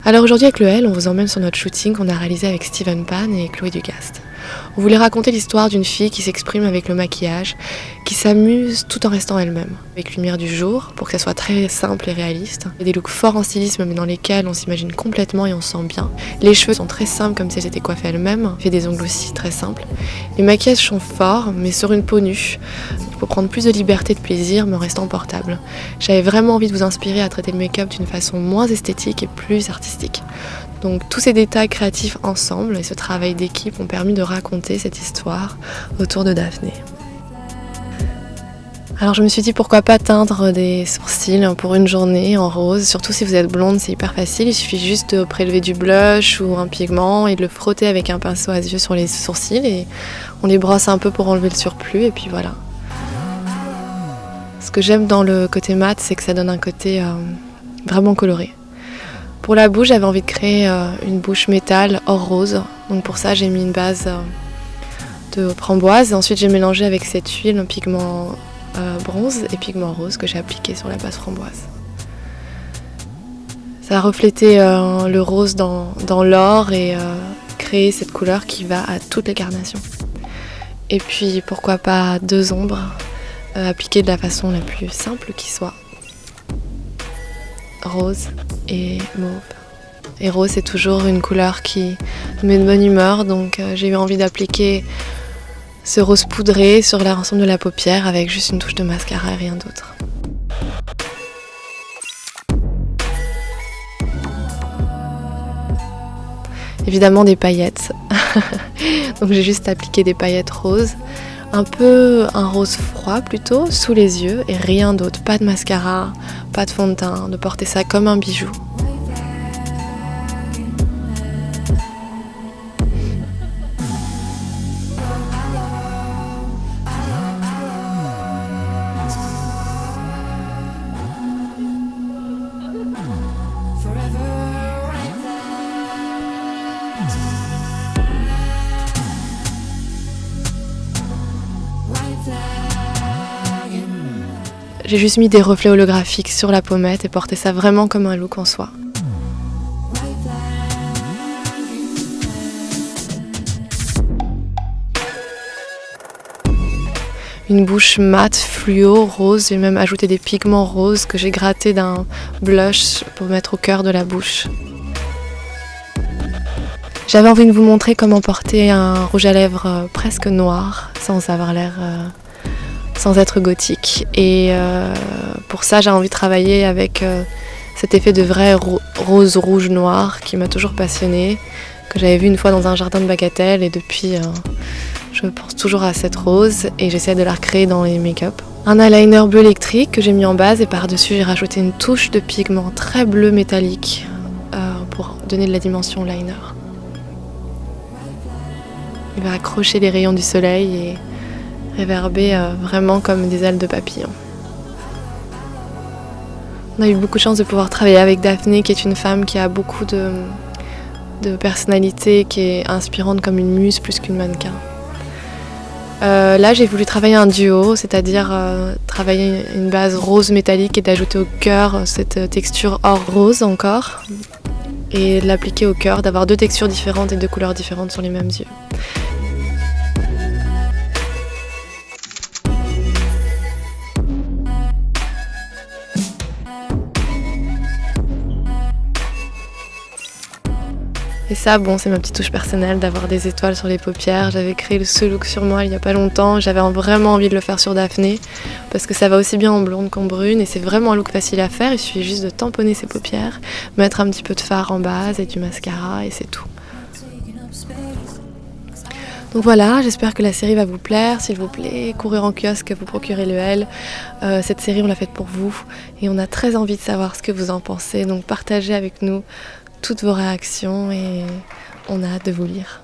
Alors aujourd'hui avec le L, on vous emmène sur notre shooting qu'on a réalisé avec Steven Pan et Chloé Dugast. On voulait raconter l'histoire d'une fille qui s'exprime avec le maquillage, qui s'amuse tout en restant elle-même, avec lumière du jour pour que ça soit très simple et réaliste. Il y a des looks forts en stylisme mais dans lesquels on s'imagine complètement et on se sent bien. Les cheveux sont très simples comme si elles étaient coiffées elle-même, fait des ongles aussi très simples. Les maquillages sont forts mais sur une peau nue, pour prendre plus de liberté et de plaisir mais en restant portable. J'avais vraiment envie de vous inspirer à traiter le make-up d'une façon moins esthétique et plus artistique. Donc tous ces détails créatifs ensemble et ce travail d'équipe ont permis de raconter cette histoire autour de Daphné. Alors je me suis dit pourquoi pas teindre des sourcils pour une journée en rose, surtout si vous êtes blonde c'est hyper facile, il suffit juste de prélever du blush ou un pigment et de le frotter avec un pinceau à yeux sur les sourcils et on les brosse un peu pour enlever le surplus et puis voilà. Ce que j'aime dans le côté mat c'est que ça donne un côté vraiment coloré. Pour la bouche, j'avais envie de créer une bouche métal or rose. Donc pour ça, j'ai mis une base de framboise. Et ensuite, j'ai mélangé avec cette huile un pigment bronze et pigment rose que j'ai appliqué sur la base framboise. Ça a reflété le rose dans l'or et créé cette couleur qui va à toutes les carnations. Et puis, pourquoi pas 2 ombres appliquées de la façon la plus simple qui soit. Rose et mauve. Et rose c'est toujours une couleur qui nous met de bonne humeur, donc j'ai eu envie d'appliquer ce rose poudré sur l'ensemble de la paupière avec juste une touche de mascara et rien d'autre. Évidemment des paillettes, donc j'ai juste appliqué des paillettes roses. Un peu un rose froid plutôt, sous les yeux et rien d'autre, pas de mascara, pas de fond de teint, de porter ça comme un bijou. J'ai juste mis des reflets holographiques sur la pommette et porté ça vraiment comme un look en soi. Une bouche mate, fluo, rose, j'ai même ajouté des pigments roses que j'ai grattés d'un blush pour mettre au cœur de la bouche. J'avais envie de vous montrer comment porter un rouge à lèvres presque noir sans avoir l'air... sans être gothique et pour ça j'ai envie de travailler avec cet effet de vrai rose rouge noir qui m'a toujours passionnée, que j'avais vu une fois dans un jardin de Bagatelle et depuis je pense toujours à cette rose et j'essaie de la recréer dans les make-up. Un eyeliner bleu électrique que j'ai mis en base et par-dessus j'ai rajouté une touche de pigment très bleu métallique pour donner de la dimension au liner. Il va accrocher les rayons du soleil et réverbé vraiment comme des ailes de papillon. On a eu beaucoup de chance de pouvoir travailler avec Daphné qui est une femme qui a beaucoup de personnalité, qui est inspirante comme une muse plus qu'une mannequin. Là j'ai voulu travailler un duo, c'est-à-dire travailler une base rose métallique et d'ajouter au cœur cette texture or rose encore et de l'appliquer au cœur, d'avoir 2 textures différentes et 2 couleurs différentes sur les mêmes yeux. Et ça, bon, c'est ma petite touche personnelle d'avoir des étoiles sur les paupières. J'avais créé ce look sur moi il n'y a pas longtemps. J'avais vraiment envie de le faire sur Daphné parce que ça va aussi bien en blonde qu'en brune et c'est vraiment un look facile à faire. Il suffit juste de tamponner ses paupières, mettre un petit peu de fard en base et du mascara et c'est tout. Donc voilà, j'espère que la série va vous plaire. S'il vous plaît, courez en kiosque, vous procurez le L. Cette série, on l'a faite pour vous et on a très envie de savoir ce que vous en pensez. Donc partagez avec nous toutes vos réactions et on a hâte de vous lire.